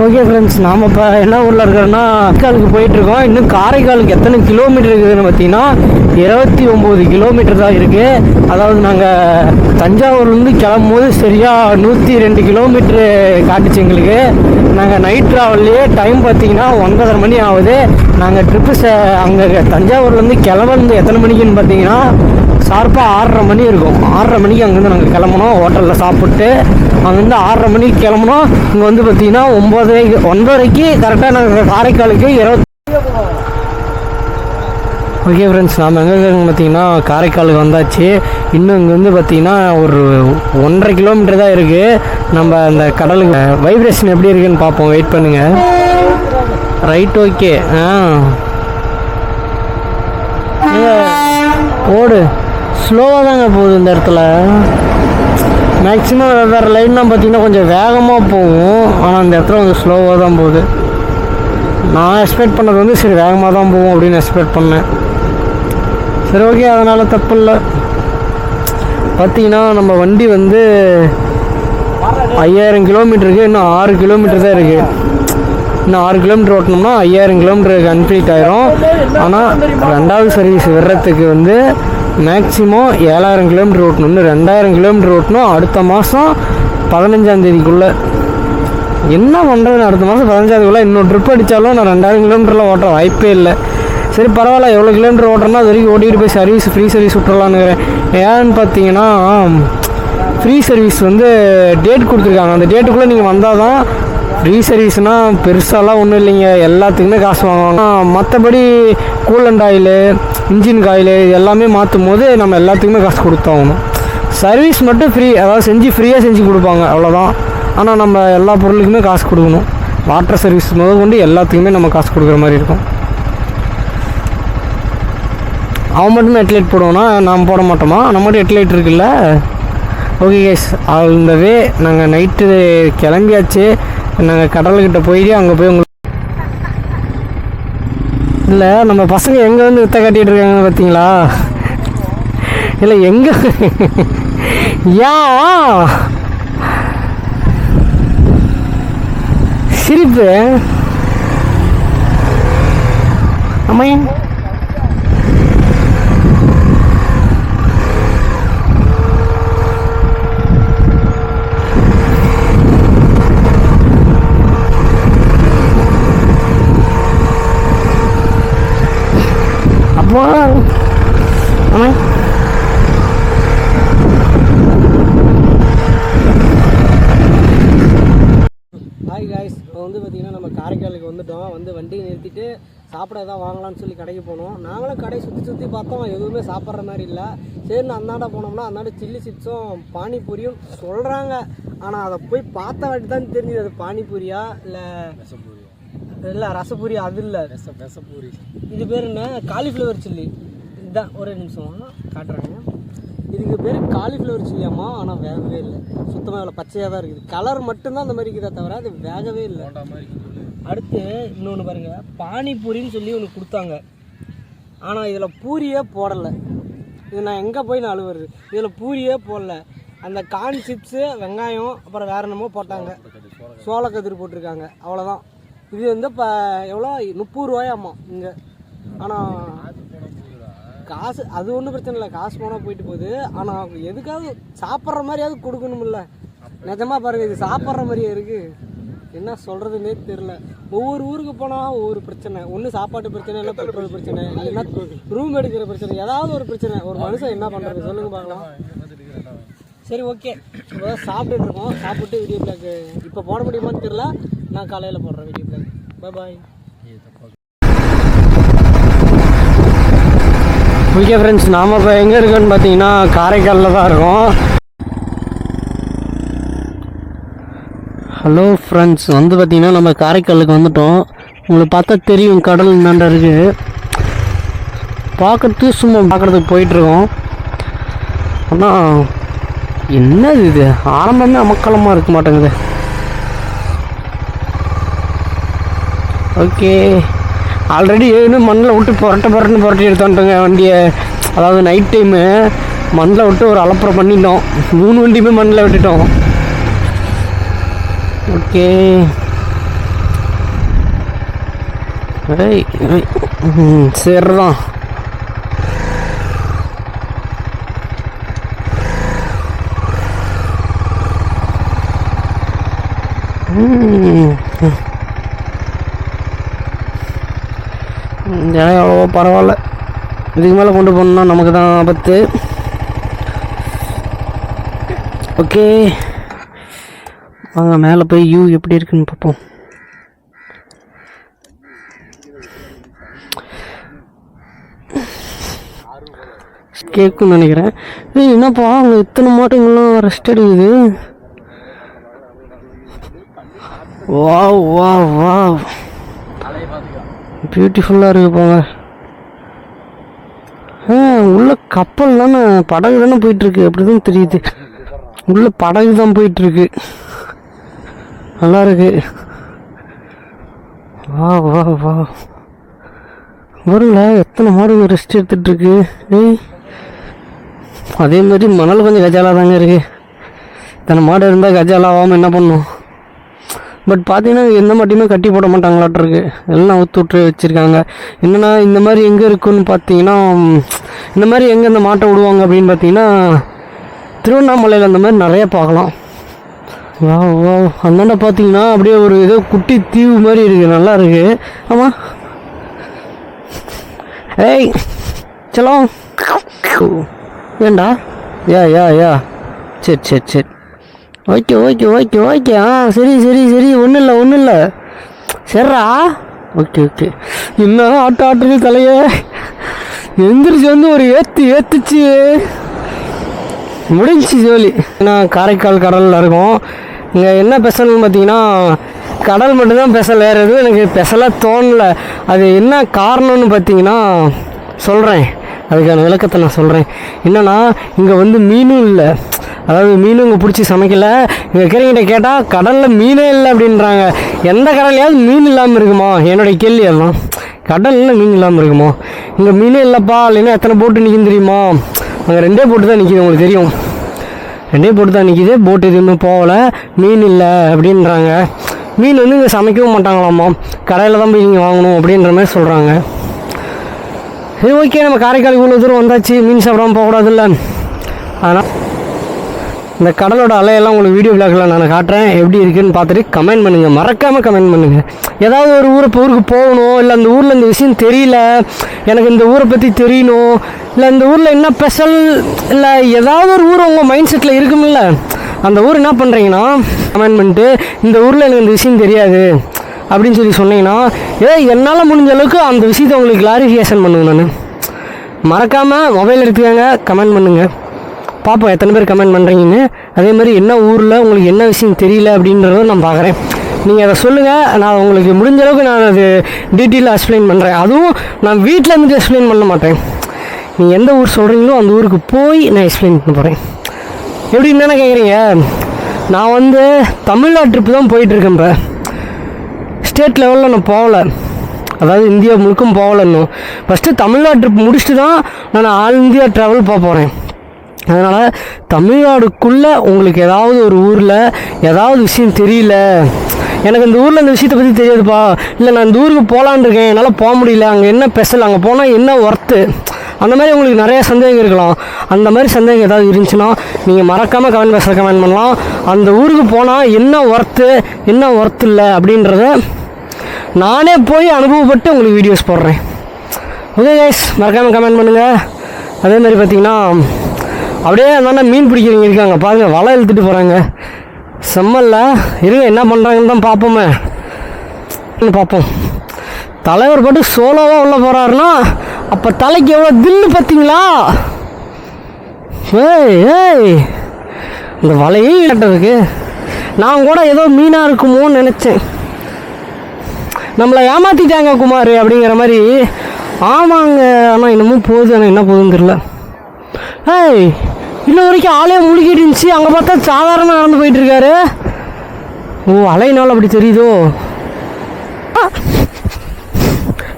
Okay friends, நாம் இப்போ என்ன ஊரில் இருக்கிறோன்னா காரைக்காலுக்கு போயிட்டுருக்கோம். இன்னும் காரைக்காலுக்கு எத்தனை கிலோமீட்டர் இருக்குதுன்னு பார்த்தீங்கன்னா 29 கிலோமீட்டர் தான் இருக்குது. அதாவது நாங்கள் தஞ்சாவூர்லேருந்து கிளம்பும் போது சரியாக 102 கிலோமீட்ரு காட்டுச்சு எங்களுக்கு. நாங்கள் நைட் ட்ராவல்லையே டைம் பார்த்தீங்கன்னா 9:30 மணி ஆகுது. நாங்கள் ட்ரிப்பு அங்கே தஞ்சாவூர்லேருந்து கிளம்புறது எத்தனை மணிக்குன்னு பார்த்தீங்கன்னா ஷார்ப்பாக 6:30 மணி இருக்கும். 6:30 மணிக்கு அங்கேருந்து நாங்கள் கிளம்பணும். ஹோட்டலில் சாப்பிட்டு அங்கேருந்து 6:30 மணிக்கு கிளம்பணும். இங்கே வந்து பார்த்தீங்கன்னா 9:30க்கு கரெக்டாக நாங்கள் காரைக்காலுக்கு 20. ஓகே ஃப்ரெண்ட்ஸ், நாம் எங்கே இருக்கோங்க பார்த்தீங்கன்னா காரைக்காலுக்கு வந்தாச்சு. இன்னும் இங்கே வந்து பார்த்தீங்கன்னா ஒரு 1.5 கிலோமீட்டர் தான் இருக்குது. நம்ம அந்த கடலுக்கு வைப்ரேஷன் எப்படி இருக்குன்னு பார்ப்போம். வெயிட் பண்ணுங்கள். Right, okay. ஓடு ஸ்லோவாக தாங்க போகுது இந்த இடத்துல. மேக்ஸிமம் வேறு லைன்லாம் பார்த்தீங்கன்னா கொஞ்சம் வேகமாக போகும். ஆனால் இந்த இடத்துல கொஞ்சம் ஸ்லோவாக தான் போகுது. நான் எக்ஸ்பெக்ட் பண்ணது வந்து சரி வேகமாக தான் போகும் அப்படின்னு எக்ஸ்பெக்ட் பண்ணேன். சரி, ஓகே, அதனால் தப்பு இல்லை. பார்த்தீங்கன்னா நம்ம வண்டி வந்து 5000 கிலோமீட்டருக்கு இன்னும் 6 கிலோமீட்டர் தான் இருக்குது. இன்னும் 6 கிலோமீட்டர் ஓட்டணும்னா 5000 கிலோமீட்டருக்கு கம்ப்ளீட் ஆயிரும். ஆனால் 2வது சர்வீஸ் விடுறதுக்கு வந்து மேக்ஸிமம் 7000 கிலோமீட்டர் ஓட்டணும். இன்னும் 2000 கிலோமீட்டர் ஓட்டணும். அடுத்த மாதம் 15ஆம் தேதிக்குள்ளே என்ன பண்ணுறதுன்னு அடுத்த மாதம் 15ஆம் தேதிக்குள்ளே இன்னொரு ட்ரிப் அடித்தாலும் நான் 2000 கிலோமீட்டரில் ஓட்ட வாய்ப்பே இல்லை. சரி, பரவாயில்ல, எவ்வளோ கிலோமீட்டர் ஓட்டுறேன்னா அது வரைக்கும் ஓட்டிகிட்டு போய் ஃப்ரீ சர்வீஸ் விட்டுறலான்னுக்கிறேன். ஏன்னு பார்த்தீங்கன்னா ஃப்ரீ சர்வீஸ் வந்து டேட் கொடுத்துருக்காங்க. அந்த டேட்டுக்குள்ளே நீங்கள் வந்தால் தான் ஃப்ரீ சர்வீஸ்னால் பெருசாலாம் ஒன்றும் இல்லைங்க. எல்லாத்துக்குமே காசு வாங்குவாங்க. மற்றபடி கூலண்ட் ஆயிலு, இன்ஜின் ஆயிலு எல்லாமே மாற்றும் போது நம்ம எல்லாத்துக்குமே காசு கொடுத்தாகணும். சர்வீஸ் மட்டும் ஃப்ரீ, அதாவது ஃப்ரீயாக செஞ்சு கொடுப்பாங்க, அவ்வளோதான். ஆனால் நம்ம எல்லா பொருளுக்குமே காசு கொடுக்கணும். வாட்டர் சர்வீஸ் முதல் கொண்டு எல்லாத்துக்குமே நம்ம காசு கொடுக்குற மாதிரி இருக்கும். அவன் மட்டுமே ஹெட்லைட் போடுவோன்னா நாம் போட மாட்டோமா? நம்ம மட்டும் ஹெட்லைட் இருக்குல்ல. ஓகே கைஸ், அந்த வே நாங்கள் நைட்டு கிளம்பியாச்சு. நாங்கள் கடலுக்கிட்ட போயிட்டு அங்கே போய் உங்களுக்கு இல்லை நம்ம பசங்க எங்கே வந்து வித்த காட்டிகிட்டு இருக்காங்கன்னு பார்த்தீங்களா? இல்லை எங்கே ஏன் சிரிப்பு? அம்மா ஹாய் காய்ஸ், இப்போ வந்து பார்த்திங்கன்னா நம்ம காரைக்காலுக்கு வந்துட்டோம். வந்து வண்டியை நிறுத்திட்டு சாப்பிட எதாவது வாங்கலாம்னு சொல்லி கடைக்கு போனோம். நாங்களும் கடை சுற்றி பார்த்தோம், எதுவுமே சாப்பிட்ற மாதிரி இல்லை. சரின்னு அந்தாண்ட போனோம்னா அந்தாண்ட சில்லி சிப்ஸும் பானிபூரியும் சொல்கிறாங்க. ஆனால் அதை போய் பார்த்த வாட்டி தான் தெரிஞ்சுது அது பானிபூரியா இல்லை ரசபூரி. அது இல்லை, ரசபூரி. இது பேர் என்ன? Cauliflower chilli. இதுதான், ஒரே நிமிஷம் காட்டுறாங்க. இதுக்கு பேர் காலிஃப்ளவர் சில்லியாம்மா. ஆனால் வேகவே இல்லை, சுத்தமாக இல்லை, பச்சையாக தான் இருக்குது. கலர் மட்டும்தான் அந்த மாதிரி இருக்குதா தவிர அது வேகவே இல்லை. அடுத்து இன்னொன்று பாருங்கள், பானிபூரின்னு சொல்லி ஒன்று கொடுத்தாங்க. ஆனால் இதில் பூரியே போடலை. இது நான் எங்கே போய் நான் அழுவுறது. இதில் பூரியே போடலை. அந்த கார்ன் சிப்ஸு, வெங்காயம், அப்புறம் வேறு என்னமோ போட்டாங்க, சோளக்கதிர் போட்டிருக்காங்க, அவ்வளோதான். இது வந்து இப்போ எவ்வளோ 30 ரூபாயாம்மா இங்கே. ஆனால் காசு அது ஒன்றும் பிரச்சனை இல்லை, காசு போனால் போயிட்டு போகுது. ஆனால் எதுக்காவது சாப்பிட்ற மாதிரியாவது கொடுக்கணுமில்ல. நிஜமாக பாருங்கள், இது சாப்பிட்ற மாதிரியே இருக்குது. என்ன சொல்கிறதுனே தெரில. ஒவ்வொரு ஊருக்கு போனால் ஒவ்வொரு பிரச்சனை. ஒன்று சாப்பாட்டு பிரச்சனை, இல்லை பெட்ரோல் பிரச்சனை, இல்லைன்னா ரூம் எடுக்கிற பிரச்சனை, ஏதாவது ஒரு பிரச்சனை. ஒரு மனுஷன் என்ன பண்ணுறது சொல்லுங்க பார்க்கலாம். சரி, ஓகே, இப்போ சாப்பிட்டுட்டு இருக்கோம். சாப்பிட்டு வீடியோ பிளாக் இப்போ போட முடியுமான்னு தெரில. நான் காலையில் போடுறேன் வீடியோ பிளாக். பாய். ஓகே ஃப்ரெண்ட்ஸ், நாம் இப்போ எங்கே இருக்கோன்னு பார்த்தீங்கன்னா காரைக்காலில் தான் இருக்கோம். ஹலோ ஃப்ரெண்ட்ஸ், வந்து பார்த்திங்கன்னா நம்ம காரைக்காலுக்கு வந்துட்டோம். உங்களுக்கு பார்த்தா தெரியும் கடல் இந்தாண்ட இருக்குது. பார்க்குறதுக்கு சும்மா பார்க்குறதுக்கு போயிட்டுருக்கோம். ஆனால் என்னது இது ஆரம்பமே அமக்கலமாக இருக்க மாட்டேங்குது. ஓகே, ஆல்ரெடி மண்ணில் விட்டு புரட்டி எடுத்தோன்ட்டுங்க வண்டியை. அதாவது நைட் டைமு மண்ணில் விட்டு ஒரு அலப்பறை பண்ணிட்டோம். 3 வண்டியுமே மண்ணில் விட்டுட்டோம். ஓகே, சரிதான். எவ்வளோ பரவாயில்ல. இதுக்கு மேலே கொண்டு போகணுன்னா நமக்கு தான் ஆபத்து. ஓகே வாங்க மேலே போய் வியூ எப்படி இருக்குன்னு பார்ப்போம். கேட்குன்னு நினைக்கிறேன். என்னப்பா அவங்க இத்தனை மாட்டுங்கள்லாம் ரெஸ்ட் எடுக்குது. வா வா வா பியூட்டிஃபுல்லாக இருக்கு போங்க. உள்ள கப்பல் தானே, படகு தானே போயிட்டுருக்கு. அப்படி தான் தெரியுது. உள்ள படகு தான் போயிட்டுருக்கு. நல்லா இருக்கு. வா வா வா வருங்களா எத்தனை மாடு ரெஸ்ட் எடுத்துகிட்ருக்கு. அதே மாதிரி மணல் கொஞ்சம் கஜாலாக தாங்க இருக்குது. இத்தனை மாடு இருந்தால் கஜாலாகாமல் என்ன பண்ணும். பட் பார்த்தீங்கன்னா எந்த மாட்டையுமே கட்டி போட மாட்டாங்களாட்டிருக்கு. எல்லாம் ஊற்று விட்டு வச்சுருக்காங்க. என்னென்னா இந்த மாதிரி எங்கே இருக்குன்னு பார்த்தீங்கன்னா, இந்த மாதிரி எங்கே இந்த மாட்டை விடுவாங்க அப்படின்னு பார்த்தீங்கன்னா திருவண்ணாமலையில் அந்த மாதிரி நிறைய பார்க்கலாம். வா வா அந்தாண்ட பார்த்தீங்கன்னா அப்படியே ஒரு ஏதோ குட்டி தீவு மாதிரி இருக்குது. நல்லா இருக்குது. ஆமாம் ஏய் சலோ ஏண்டா யா யா யா சரி சரி சரி ஓகே ஓகே ஓகே ஓகே சரி சரி சரி ஒன்றும் இல்லை சரிடா. ஓகே ஓகே என்ன ஆட்டம் ஆட்டுறது தலையே. எந்திரிச்சு வந்து ஒரு ஏற்றுச்சு முடிஞ்சிச்சு ஜோலி. ஏன்னா காரைக்கால் கடலில் இருக்கும். இங்கே என்ன ஸ்பெஷல்னு பார்த்தீங்கன்னா கடல் மட்டும்தான் ஸ்பெஷல். வேறு எதுவும் எனக்கு ஸ்பெஷலாக தோணலை. அது என்ன காரணம்னு பார்த்தீங்கன்னா சொல்கிறேன். அதுக்கான விளக்கத்தை நான் சொல்கிறேன். என்னென்னா இங்கே வந்து மீனும் இல்லை. அதாவது மீனும் இங்கே பிடிச்சி சமைக்கலை. இங்கே இருக்கிறவங்கிட்ட கேட்டால் கடலில் மீனே இல்லை அப்படின்றாங்க. எந்த கடலையாவது மீன் இல்லாமல் இருக்குமா? என்னுடைய கேள்வி எல்லாம். கடலில் மீன் இல்லாமல் இருக்குமா? இங்கே மீனே இல்லைப்பா. இல்லைன்னா எத்தனை போட்டு நிற்கும் தெரியுமா? அங்கே 2 போட்டு தான் நிற்கிது. உங்களுக்கு தெரியும், 2 போட்டு தான் நிற்கிது. போட்டு எதுவுமே போகலை. மீன் இல்லை அப்படின்றாங்க. மீன் வந்து இங்கே சமைக்கவும் மாட்டாங்களாம்மா. கடையில் தான் போய் நீங்கள் வாங்கணும் அப்படின்ற மாதிரி சொல்கிறாங்க. சரி ஓகே நம்ம காரைக்கால் இவ்வளோ தூரம் வந்தாச்சு. மீன் சாப்பிடாமல் போகக்கூடாதுல்ல. அதனால் இந்த கடலோட அலையெல்லாம் உங்களுக்கு வீடியோ விளாக்கில் நான் காட்டுறேன். எப்படி இருக்குதுன்னு பார்த்துட்டு கமெண்ட் பண்ணுங்கள். மறக்காமல் கமெண்ட் பண்ணுங்கள். ஏதாவது ஒரு ஊருக்கு போகணும், இல்லை அந்த ஊரில் இந்த விஷயம் தெரியல, எனக்கு இந்த ஊரை பற்றி தெரியணும், இல்லை இந்த ஊரில் என்ன ஸ்பெஷல், இல்லை ஏதாவது ஒரு ஊர் உங்கள் மைண்ட் செட்டில் இருக்குமில்ல, அந்த ஊர் என்ன பண்ணுறீங்கன்னா கமெண்ட் பண்ணிட்டு இந்த ஊரில் எனக்கு இந்த விஷயம் தெரியாது அப்படின்னு சொன்னீங்கன்னா என்னால் முடிஞ்ச அளவுக்கு அந்த விஷயத்தை உங்களுக்கு கிளாரிஃபிகேஷன் பண்ணுவேன். நான் மறக்காமல் மொபைல் எடுத்துக்கோங்க, கமெண்ட் பண்ணுங்கள். பார்ப்போம் எத்தனை பேர் கமெண்ட் பண்ணுறீங்கன்னு. அதே மாதிரி என்ன ஊரில் உங்களுக்கு என்ன விஷயம் தெரியல அப்படின்றத நான் பார்க்குறேன். நீங்கள் அதை சொல்லுங்கள். நான் உங்களுக்கு முடிஞ்ச அளவுக்கு நான் அது டீட்டெயிலாக எக்ஸ்பிளைன் பண்ணுறேன். அதுவும் நான் வீட்டில் இருந்துட்டு எக்ஸ்பிளைன் பண்ண மாட்டேன். நீங்கள் எந்த ஊர் சொல்கிறீங்களோ அந்த ஊருக்கு போய் நான் எக்ஸ்பிளைன் பண்ண போகிறேன். எப்படி என்னென்ன கேட்குறீங்க? நான் வந்து தமிழ்நாடு ட்ரிப்பு தான் போயிட்டுருக்கேன். இப்போ ஸ்டேட் லெவலில் நான் போகலை. அதாவது இந்தியா முழுக்கும் போகலை. இன்னும் ஃபஸ்ட்டு தமிழ்நாடு ட்ரிப் முடிச்சுட்டு தான் நான் ஆல் இந்தியா ட்ராவல் போக போகிறேன். அதனால் தமிழ்நாடுக்குள்ளே உங்களுக்கு ஏதாவது ஒரு ஊரில் ஏதாவது விஷயம் தெரியல, எனக்கு இந்த ஊரில் இந்த விஷயத்தை பற்றி தெரியாதுப்பா, இல்லை நான் இந்த ஊருக்கு போகலான் இருக்கேன், என்னால் போக முடியல, அங்கே என்ன ஸ்பெஷல், அங்கே போனால் என்ன ஒர்த்து, அந்த மாதிரி உங்களுக்கு நிறையா சந்தேகம் இருக்கலாம். அந்த மாதிரி சந்தேகம் ஏதாவது இருந்துச்சுன்னா நீங்கள் மறக்காமல் கமெண்ட் பாக்ஸில் கமெண்ட் பண்ணலாம். அந்த ஊருக்கு போனால் என்ன ஒர்த்து இல்லை அப்படின்றத நானே போய் அனுபவப்பட்டு உங்களுக்கு வீடியோஸ் போடுறேன். ஓகே கைஸ், மறக்காமல் கமெண்ட் பண்ணுங்கள். அதே மாதிரி பார்த்திங்கன்னா அப்படியே அந்த மீன் பிடிக்கிறவங்க இருக்காங்க பாருங்கள், வலை இழுத்துட்டு போகிறாங்க. செம்மல்ல இருங்க, என்ன பண்ணுறாங்கன்னு தான் பார்ப்போம். தலைவர் பாட்டு சோலோவாக உள்ள போகிறாருன்னா அப்போ தலைக்கு எவ்வளோ தில்லு பார்த்தீங்களா? ஏய் இந்த வலையே கட்டுறதுக்கு நான் கூட ஏதோ மீனாக இருக்குமோன்னு நினச்சேன். நம்மளை ஏமாற்றிட்டாங்க குமார் அப்படிங்கிற மாதிரி. ஆமாங்க, ஆனால் இன்னமும் போகுது. ஆனால் என்ன போகுதுன்னு தெரியல. இன்னும் வரைக்கும் ஆளே முழுகிட்டு இருந்துச்சு. அங்கே பார்த்தா சாதாரணமாக நடந்து போயிட்டுருக்காரு. ஓ, அலையினால் அப்படி தெரியுதோ?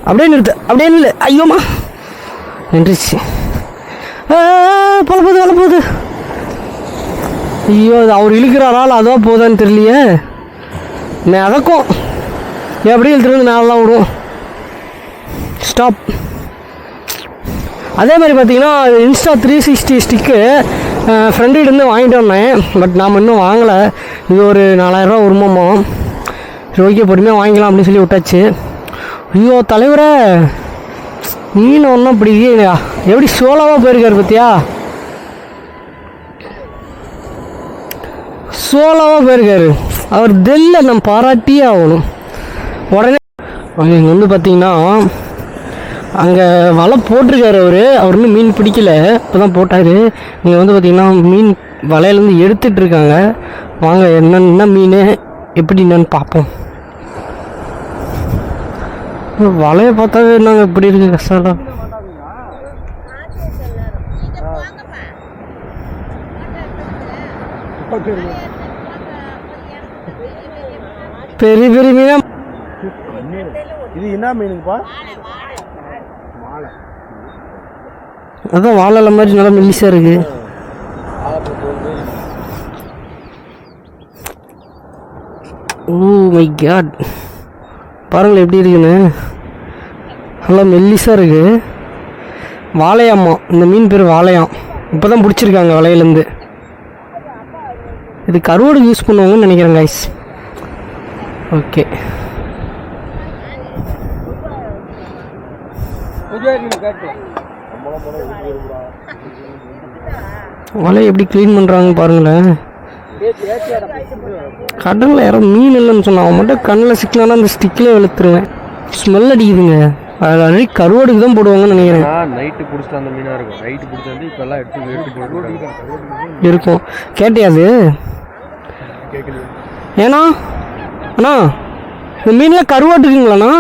அப்படியே நிறுத்து, அப்படியே இல்லை. ஐயோம்மா நின்றுச்சு. பல போகுது. ஐயோ, அது அவர் இழுக்கிறாரால் அதுவாக போதான்னு தெரியலையே. நான் அதக்கும் எப்படியும் இழுத்துட்டு வந்து மேலாம் விடுவோம். ஸ்டாப். அதே மாதிரி பார்த்தீங்கன்னா இன்ஸ்டா 360 ஸ்டிக்கு ஃப்ரெண்டுகிட்டேருந்து வாங்கிட்டு வந்தேன். பட் நாம் இன்னும் வாங்கலை. இது ஒரு 4000 ரூபா வருமாமா. சரி ஓகே, பொறுமையாக வாங்கிக்கலாம் அப்படின்னு சொல்லி விட்டாச்சு. ஐயோ தலைவரே, மீன் ஒன்றும் பிடிக்கலையா? எப்படி சோலாவாக போயிருக்காரு பார்த்தியா? சோலாவாக போயிருக்காரு. அவர் தெல்ல நம்ம பாராட்டியே ஆகணும். உடனே இங்கே வந்து பார்த்திங்கன்னா அங்கே வலை போட்டிருக்காரு அவர் இன்னும் மீன் பிடிக்கல, இப்போ தான் போட்டார். இங்கே வந்து பார்த்திங்கன்னா மீன் வலையிலேருந்து எடுத்துகிட்ருக்காங்க. வாங்க என்ன மீன் எப்படி என்னன்னு பார்ப்போம். வலையை பார்த்தாவே என்னங்க இப்படி இருக்குது கஷ்டம். பெரிய பெரிய மீனா. இது என்ன மீனுங்கப்பா? அதான் வாழை மாதிரி நல்லா மெல்லிசா இருக்கு. ஓ மை காட், பாருங்களேன் எப்படி இருக்குன்னு. நல்லா மெல்லிசா இருக்கு. வாழையாம்மா, இந்த மீன் பேர் வாழையாம். இப்போ தான் பிடிச்சிருக்காங்க வலையிலேருந்து. இது கருவாடு யூஸ் பண்ணுவாங்கன்னு நினைக்கிறேன் கைஸ். ஓகே, வலை எப்படி க்ளீன் பண்ணுறாங்க பாருங்களேன். கடலில் யாரும் மீன் இல்லைன்னு சொன்னான். அவன் மட்டும் கண்ணில் சிக்கலான அந்த ஸ்டிக்கில் வெளுத்துருவேன். ஸ்மெல் அடிக்குதுங்க. அது ஆல்ரெடி கருவாடுக்கு தான் போடுவாங்கன்னு நினைக்கிறேன். நைட்டு பிடிச்சிட்டு அந்த மீனாக இருக்கும். நைட்டு பிடிச்சி வந்து இப்போ எல்லாம் எடுத்து இருக்கும். கேட்டியாது ஏன்னா அண்ணா இந்த மீன்லாம் கருவாட்டுக்குங்களாண்ணா?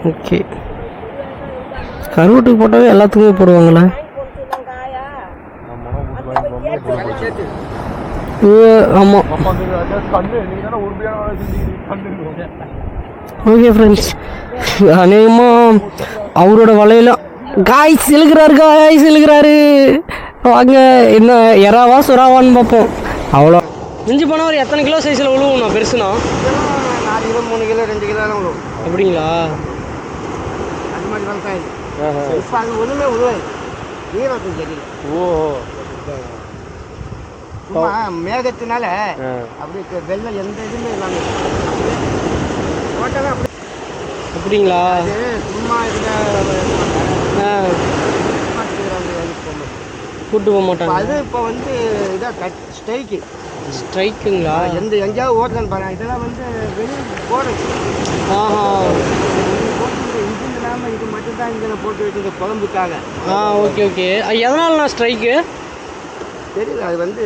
ஓகே, கருவாட்டுக்கு போட்டாவே எல்லாத்துக்குமே போடுவாங்களே. ஆமாம். ஓகே ஃப்ரெண்ட்ஸ், அநேகமாக அவரோட வலையெல்லாம் காய்ஸ் இழுக்கிறாரு. வாங்க என்ன எறாவா சுறாவான்னு பார்ப்போம். அவ்வளோ மிஞ்சி போனால் ஒரு எத்தனை கிலோ சைஸில் விழுவுண்ணா? பெருசுண்ணா 4 கிலோ 3 கிலோ 2 கிலோ தான் விழுவும். அப்படிங்களா? அது மாதிரி வளர்க்காது. இப்போ அது ஒன்றுமே விழுவாது. ஈரத்துக்கு தெரியல. ஓ, சும்மா மேகத்தினால அப்படி வெள்ளம் எந்த இதுவுமே இல்லாமல் போட்டால் அப்படி. அப்படிங்களா? சும்மா இருக்க கூட்டு போக மாட்டாங்க. அது இப்போ வந்து இதாக ஸ்ட்ரைக்குங்களா? எங்கேயாவது ஓட்டலன்னு பாருங்க. இதெல்லாம் வந்து வெளியே போடுறது. இன்ஜின் இல்லாமல் இது மட்டும்தான் இங்கே போட்டு வச்சுருக்க குழம்புக்காக. Okay okay. எதனாலண்ணா ஸ்ட்ரைக்கு தெரியல. அது வந்து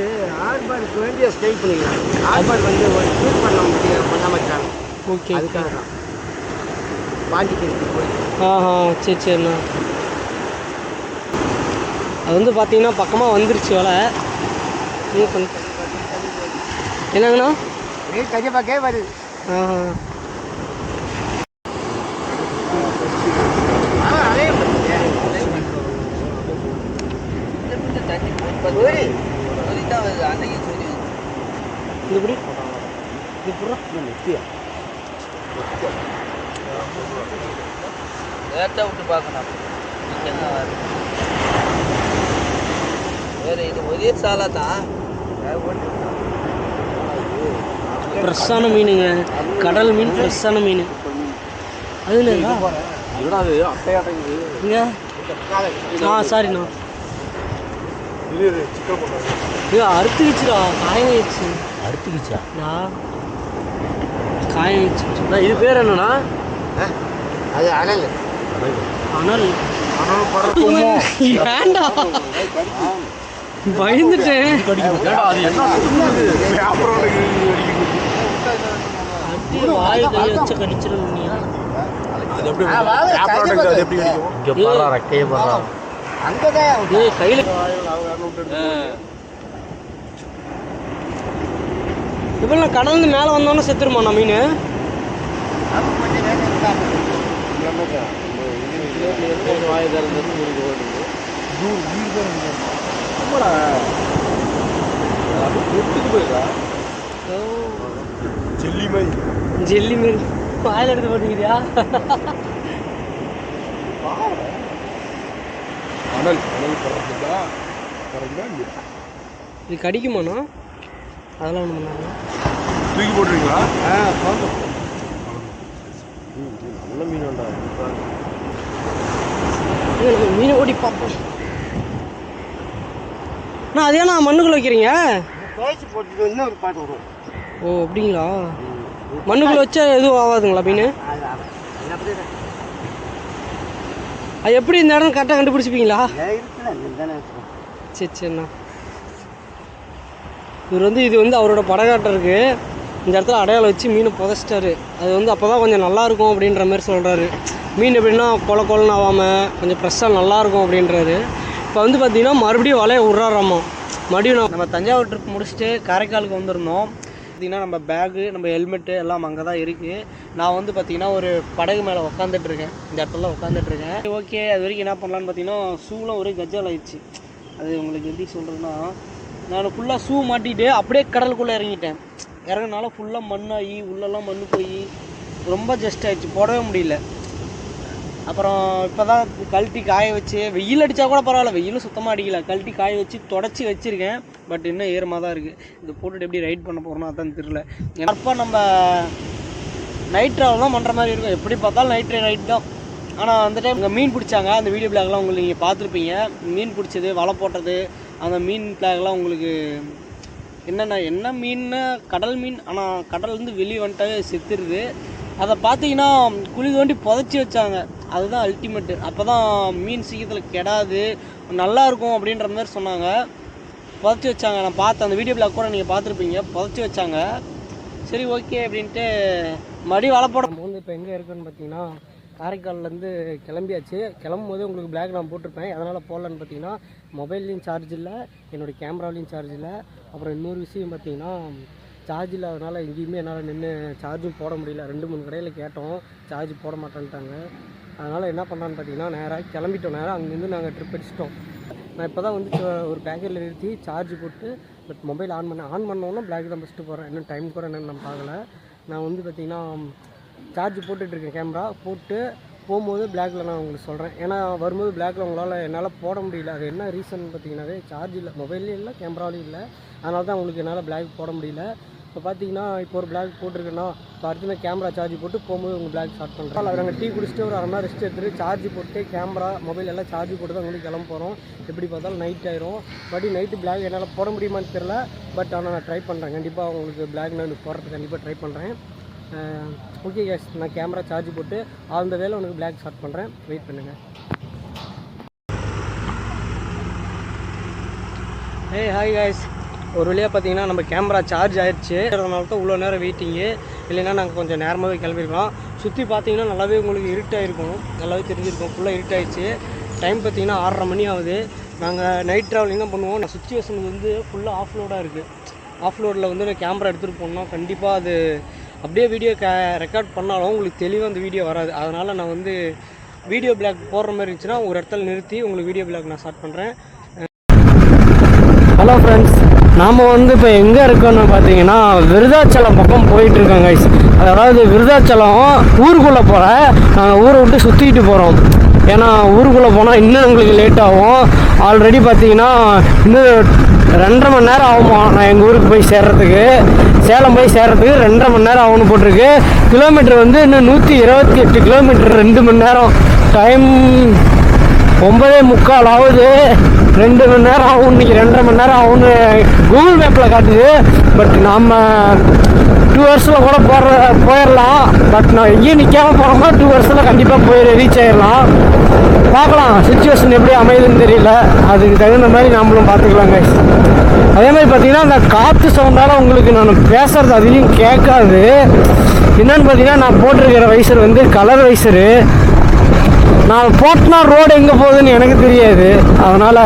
ஆர்பாருக்கு வேண்டிய ஸ்ட்ரைக் பண்ணிக்கிறாங்க. ஆர்பார் வந்து ஒரு ஷூட் பண்ணாமல் இருக்காங்க. ஓகே, அதுக்காக தான் பாண்டிக்கு போய். சரி சரிண்ணா. அது வந்து பார்த்தீங்கன்னா பக்கமாக வந்துருச்சு வலை. என்னங்கண்ணா? கஜப்பாக்கே வருது. விட்டு பார்க்கணும். வேறு இது ஒரே சாலா தான். ஃப்ரெஷ்ஷான மீனுங்க. கடல் மீன், ஃப்ரெஷ்ஷான மீன். அது இங்கே சாரிண்ணா. அறுத்துக்கிச்சுடா, காயங்கிச்சு. அறுத்துக்கிச்சா? காயங்கிச்சு. இது பேர் என்னன்னா? அது அனல். அனல் வேண்டாம், பயந்துட்டேன். வாய் கை வச்சு கடிச்சிடும். கையில் இப்போ கடந்து மேலே வந்தோன்னே செத்துருமாண்ணா மீன்? ஓ ஜெல்லி மாதிரி. ஜெல்லி மாரி வாயில் எடுத்து போட்டுக்கிறியா? அனல் அனல் போடுறதுக்கா இல்லையா? இது கடிக்குமாண்ணா? அதெல்லாம் ஒன்று பண்ணாங்க. தூக்கி போட்டுருக்கீங்களா? பார்ப்போம். நல்ல மீன் வேண்டா. நம்ம மீனை ஓடி பார்ப்போம். அண்ணா அதே நான் மண்ணுக்குள்ளே வைக்கிறீங்க? துவைச்சி போட்டுட்டு இன்னும் ஒரு பாட்டு வரும். ஓ அப்படிங்களா? மண்ணுக்குள்ளே வச்சா எதுவும் ஆகாதுங்களா மீன்? அது எப்படி இந்த இடம் கரெக்டாக கண்டுபிடிச்சிப்பீங்களா? சரி சரிண்ணா. இது வந்து அவரோட படகாட்டருக்கு இந்த இடத்துல அடையாளம் வச்சு மீனை புதைச்சிட்டாரு. அது வந்து அப்போ தான் கொஞ்சம் நல்லாயிருக்கும் அப்படின்ற மாதிரி சொல்கிறாரு. மீன் எப்படின்னா கொலன்னு ஆகாமல் கொஞ்சம் ஃப்ரெஷ்ஷாக நல்லாயிருக்கும் அப்படின்றாரு. இப்போ வந்து பார்த்திங்கன்னா மறுபடியும் வலையை விட்றாராமா. மறுபடியும் நம்ம தஞ்சாவூர் ட்ரிப் முடிச்சுட்டு காரைக்காலுக்கு வந்திருந்தோம். பார்த்திங்கன்னா நம்ம பேகு நம்ம ஹெல்மெட்டு எல்லாம் அங்கே தான் இருக்குது. நான் வந்து பார்த்திங்கன்னா ஒரு படகு மேலே உட்காந்துட்ருக்கேன். இந்த இடத்துல உட்காந்துட்ருக்கேன். ஓகே, அது வரைக்கும் என்ன பண்ணலான்னு பார்த்தீங்கன்னா ஷூலாம் ஒரே கஜால் ஆயிடுச்சு. அது உங்களுக்கு எப்படி சொல்கிறதுன்னா, நான் ஃபுல்லாக ஷூ மாட்டிகிட்டு அப்படியே கடலுக்குள்ளே இறங்கிட்டேன். இறங்கினால ஃபுல்லாக மண்ணாகி உள்ளெல்லாம் மண் போய் ரொம்ப ஜஸ்ட் ஆகிடுச்சு, போடவே முடியல. அப்புறம் இப்போ தான் கழட்டி காய வச்சு, வெயில் அடித்தா கூட பரவாயில்ல, வெயிலும் சுத்தமாக அடிக்கல, கழட்டி காய வச்சு தொடச்சி வச்சுருக்கேன். பட் இன்னும் ஈரமாக தான் இருக்குது. இது போட்டுட்டு எப்படி ரைட் பண்ண போகிறோன்னா அதான் தெரில. அப்போ நம்ம நைட் ட்ராவல் தான் பண்ணுற மாதிரி இருக்கும். எப்படி பார்த்தாலும் நைட் தான். ஆனால் அந்த டைம் இங்கே மீன் பிடிச்சாங்க. அந்த வீடியோ பிளாக்லாம் உங்களுக்கு நீங்கள் பார்த்துருப்பீங்க. மீன் பிடிச்சது, வலை போட்டது, அந்த மீன் பிளாக்லாம் உங்களுக்கு என்ன மீன்னா கடல் மீன். ஆனால் கடல்லேருந்து வெளியே வந்துட்டாவே செத்துருது. அதை பார்த்தீங்கன்னா குழி தோண்டி புதைச்சி வச்சாங்க. அதுதான் அல்டிமேட்டு. அப்போ தான் மீன் சீக்கிரத்தில் கெடாது, நல்லாயிருக்கும் அப்படின்ற மாதிரி சொன்னாங்க. புதைச்சி வச்சாங்க. நான் பார்த்தேன், அந்த வீடியோ பிளாக் கூட நீங்கள் பார்த்துருப்பீங்க. புதைச்சி வச்சாங்க. சரி ஓகே அப்படின்ட்டு மறுபடியும் வலை போட. நம்ம வந்து இப்போ எங்கே இருக்குன்னு பார்த்தீங்கன்னா காரைக்கால்லேருந்து கிளம்பியாச்சு. கிளம்பும் போது உங்களுக்கு பிளாக் நான் போட்டிருப்பேன். அதனால் போடலான்னு பார்த்தீங்கன்னா மொபைல்லையும் சார்ஜ் இல்லை, என்னுடைய கேமராலையும் சார்ஜ் இல்லை. அப்புறம் இன்னொரு விஷயம் பார்த்தீங்கன்னா சார்ஜ் இல்லாதனால எங்கேயுமே என்னால் நின்று சார்ஜும் போட முடியல. 2-3 கடையில் கேட்டோம், சார்ஜ் போட மாட்டேன்ட்டாங்க. அதனால் என்ன பண்ணலான்னு பார்த்தீங்கன்னா நேராக கிளம்பிட்டோம். நேராக அங்கேருந்து நாங்கள் ட்ரிப் அடிச்சிட்டோம். நான் இப்போ தான் வந்து ஒரு பேக்கெட்டில் நிறுத்தி சார்ஜ் போட்டு பட் மொபைல் ஆன் பண்ணோன்னா பிளாக் தான் ஃபஸ்ட்டு போகிறேன். இன்னும் டைம் கூட என்னென்னு நான் பார்க்கல. நான் வந்து பார்த்திங்கன்னா சார்ஜ் போட்டுட்ருக்கேன். கேமரா போட்டு போகும்போது பிளாக்கில் நான் உங்களுக்கு சொல்கிறேன். ஏன்னா வரும்போது பிளாக்கில் என்னால் போட முடியல. அது என்ன ரீசன் பார்த்தீங்கன்னாவே சார்ஜ் இல்லை, மொபைல்லையும் இல்லை, கேமராலையும் இல்லை. அதனால தான் உங்களுக்கு என்னால் பிளாக் போட முடியல. இப்போ பார்த்தீங்கன்னா இப்போ ஒரு பிளாக் போட்டிருக்கேன்னா இப்போ அடுத்து நான் கேமரா சார்ஜ் போட்டு போகும்போது உங்கள் பிளாக் ஸ்டார்ட் பண்ணுறேன். அது நாங்கள் டீ குடிச்சிட்டு ஒரு 1/2 மணி நேரம் ரெஸ்ட் எடுத்துகிட்டு சார்ஜ் போட்டு கேமரா மொபைல் எல்லாம் சார்ஜ் போட்டு தான் உங்களுக்கு கிளம்ப போகிறோம். எப்படி பார்த்தாலும் நைட் ஆயிரும். பட் நைட்டு பிளாக் என்னால் போட முடியுமான்னு தெரில. பட் ஆனால் நான் ட்ரை பண்ணுறேன். கண்டிப்பாக உங்களுக்கு பிளாக் நான் போடுறதுக்கு கண்டிப்பாக ட்ரை பண்ணுறேன். ஓகே கேஸ், நான் கேமரா சார்ஜ் போட்டு அந்த வேலை உனக்கு பிளாக் ஸ்டார்ட் பண்ணுறேன். வெயிட் பண்ணுங்கள். ஹாய் காய்ஸ், ஒரு வழியாக பார்த்தீங்கன்னா நம்ம கேமரா சார்ஜ் ஆயிடுச்சு. அதனால தான் இவ்வளோ நேரம் வெயிட்டிங்கு. இல்லைன்னா நாங்கள் கொஞ்சம் நேரமாகவே கிளம்பிருக்கலாம். சுற்றி பார்த்தீங்கன்னா நல்லாவே உங்களுக்கு இருட்டாயிருக்கும், நல்லாவே தெரிஞ்சிருக்கும். ஃபுல்லாக இருட்டாயிடுச்சு. டைம் பார்த்தீங்கன்னா 6:30 மணி ஆகுது. நாங்கள் நைட் ட்ராவலிங் தான் பண்ணுவோம். நான் சுச்சுவேஷன் வந்து ஃபுல்லாக ஆஃப் லோடாக இருக்குது. ஆஃப் லோடில் வந்து நான் கேமரா எடுத்துகிட்டு போனோம். கண்டிப்பாக அது அப்படியே வீடியோ ரெக்கார்ட் பண்ணாலும் உங்களுக்கு தெளிவாக அந்த வீடியோ வராது. அதனால் நான் வந்து வீடியோ பிளாக் போடுற மாதிரி இருந்துச்சுன்னா ஒரு இடத்துல நிறுத்தி உங்களுக்கு வீடியோ பிளாக் நான் ஸ்டார்ட் பண்ணுறேன். ஹலோ ஃப்ரெண்ட்ஸ், நாம் வந்து இப்போ எங்கே இருக்கோன்னு பார்த்தீங்கன்னா விருதாச்சலம் பக்கம் போயிட்டுருக்கோம் கைஸ். அதாவது விருதாச்சலம் ஊருக்குள்ளே போகிற, நாங்கள் ஊரை விட்டு சுற்றிக்கிட்டு போகிறோம். ஏன்னா ஊருக்குள்ளே போனால் இன்னும் உங்களுக்கு லேட் ஆகும். ஆல்ரெடி பார்த்தீங்கன்னா இன்னும் 2.5 மணி நேரம் ஆகுமா நான் எங்கள் ஊருக்கு போய் சேர்கிறதுக்கு. சேலம் போய் சேர்கிறதுக்கு 2.5 மணி நேரம் ஆகும்னு போட்டிருக்கு. கிலோமீட்டர் வந்து இன்னும் 128 கிலோமீட்டர், 2 மணி நேரம். டைம் 9:45 ஆகுது. 2 மணி நேரம் ஆகும். இன்றைக்கி 2.5 மணி நேரம் ஆகும்னு கூகுள் மேப்பில் காட்டுது. பட் நாம் 2 ஹவர்ஸில் கூட போயிடலாம். பட் நான் எங்கேயும் நிற்காமல் போனோம்னா 2 ஹவர்ஸில் கண்டிப்பாக ரீச் ஆகிடலாம். பார்க்கலாம், சுச்சுவேஷன் எப்படி அமையுதுன்னு தெரியல. அதுக்கு தகுந்த மாதிரி நாமளும் பார்த்துக்கலாங்க. அதே மாதிரி பார்த்தீங்கன்னா அந்த காற்று சவுண்டால் உங்களுக்கு நான் பேசுகிறது அதிலையும் கேட்காது. என்னென்னு பார்த்தீங்கன்னா நான் போட்டிருக்கிற வைசர் வந்து கலர் வைசரு. நான் போட்டினா ரோடு எங்கே போகுதுன்னு எனக்கு தெரியாது. அதனால்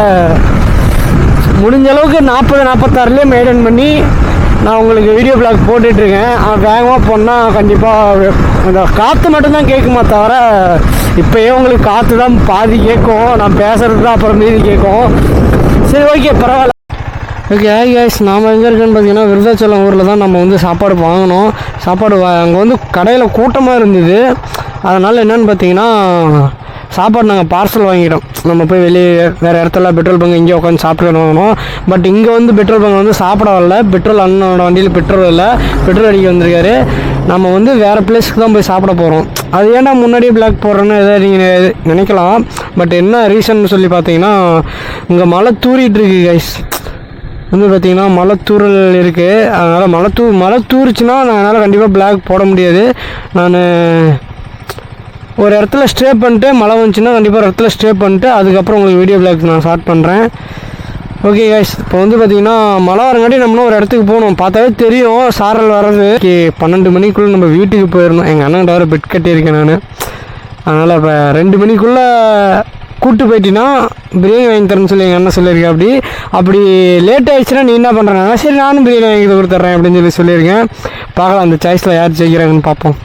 முடிஞ்ச அளவுக்கு 40-46லேயே மெயின்டைன் பண்ணி நான் உங்களுக்கு வீடியோ பிளாக் போட்டுட்ருக்கேன். வேகமாக போனால் கண்டிப்பாக அந்த காற்று மட்டும்தான் கேட்குமா தவிர, இப்போயே உங்களுக்கு காற்று தான் பாதி கேட்கும். நான் பேசுகிறது தான் அப்புறம் மீதி கேட்கும். சரி ஓகே, பரவாயில்ல. ஓகே கைஸ், நாம் எங்கே இருக்கேன்னு பார்த்தீங்கன்னா விருதாச்சலம் ஊரில் தான் நம்ம வந்து சாப்பாடு வாங்கினோம். அங்கே வந்து கடையில் கூட்டமாக இருந்தது. அதனால் என்னென்னு பார்த்தீங்கன்னா சாப்பாடு நாங்கள் பார்சல் வாங்கிட்டோம். நம்ம போய் வெளியே வேறு இடத்துல பெட்ரோல் பங்கு இங்கே உட்காந்து சாப்பிட்டு வாங்கணும். பட் இங்கே வந்து பெட்ரோல் பங்கு வந்து சாப்பிட வரல. பெட்ரோல் அண்ணனோட வண்டியில் பெட்ரோல் இல்லை, பெட்ரோல் அடிக்க வந்திருக்காரு. நம்ம வந்து வேறு பிளேஸ்க்கு தான் போய் சாப்பிட போகிறோம். அது ஏன்டா முன்னாடியே பிளாக் போடுறோன்னு எதாவது நீங்கள் நினைக்கலாம். பட் என்ன ரீசன் சொல்லி பார்த்தீங்கன்னா இங்கே மழை தூரிட்டு இருக்கு கைஸ். வந்து பார்த்திங்கன்னா மழை தூரல் இருக்குது. அதனால் மழை தூரிச்சுன்னா என்னால் கண்டிப்பாக பிளாக் போட முடியாது. நான் ஒரு இடத்துல ஸ்டே பண்ணிட்டு மழை வந்துச்சுன்னா கண்டிப்பாக ஒரு இடத்துல ஸ்டே பண்ணிட்டு அதுக்கப்புறம் உங்களுக்கு வீடியோ பிளாக் நான் ஸ்டார்ட் பண்ணுறேன். ஓகே கைஸ், இப்போ வந்து பார்த்திங்கன்னா மழை வரங்காட்டி நம்மளும் ஒரு இடத்துக்கு போகணும். பார்த்தாவே தெரியும் சாரல் வர்றது. 12 மணிக்குள்ளே நம்ம வீட்டுக்கு போயிடணும். எங்கள் அண்ணன் வேறு பெட் கட்டியிருக்கேன் நான். அதனால் இப்போ 2 மணிக்குள்ளே கூப்பிட்டு போயிட்டீங்கன்னா பிரியாணி வாங்கி தரேன்னு சொல்லி எங்கள் அண்ணன் சொல்லியிருக்கேன். அப்படி லேட் ஆகிடுச்சுன்னா நீ என்ன பண்ணுறாங்க, சரி நானும் பிரியாணி வாங்கி கொடுத்துட்றேன் அப்படின்னு சொல்லியிருக்கேன். பார்க்கலாம் அந்த சாய்ஸில் யார் ஜெயிக்கிறாங்கன்னு பார்ப்போம்.